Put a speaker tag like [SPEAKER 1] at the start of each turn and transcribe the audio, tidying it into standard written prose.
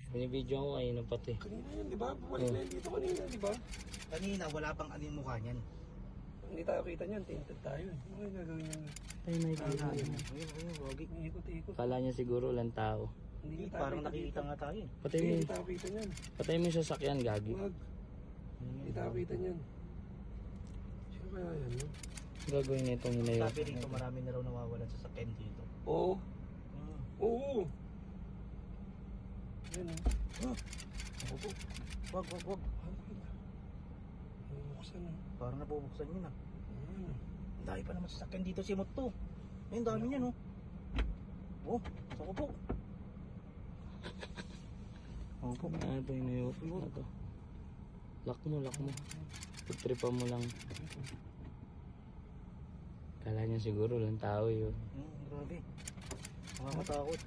[SPEAKER 1] Binibidyo ko kanina pati.
[SPEAKER 2] Kanina yan, di ba? Bumalik na yan dito kanina, di ba?
[SPEAKER 3] Kanina, wala pang ano yung mukha niyan.
[SPEAKER 2] Hindi tayo kita niyan, tinted tayo. Ano yung gagawin niyan?
[SPEAKER 1] Ay, nakikita.
[SPEAKER 3] Ayun, wagi.
[SPEAKER 2] Ikot-ikot.
[SPEAKER 1] Kala niya siguro lang tao.
[SPEAKER 2] Hindi
[SPEAKER 3] Parang nakikita nga tayo.
[SPEAKER 1] Patay mo
[SPEAKER 2] Hindi
[SPEAKER 1] yung,
[SPEAKER 2] tayo kita niyan.
[SPEAKER 1] patay mo yung sasakyan, gagi.
[SPEAKER 2] Wag. Hindi tayo kita niyan. Sino kaya yan, no?
[SPEAKER 1] Gagawin na itong hinayo.
[SPEAKER 3] Sabi rito, marami na raw nawawalan sa sakyan dito.
[SPEAKER 2] Oo. Oo. Yan, no?
[SPEAKER 3] Opo. Wag.
[SPEAKER 2] Buksan, no?
[SPEAKER 3] Parang nabubuksan yun ah.
[SPEAKER 2] Ano?
[SPEAKER 3] Ang dami pa naman sa sakyan dito si Moto. Ayun, dami niya no. Oh, sako po.
[SPEAKER 1] Opo. Ano ito hinayo? Ano to? Lock mo. Pagtripan mo lang. Kala niya siguro lang tao yun.
[SPEAKER 3] Grabe. Nakakatakot.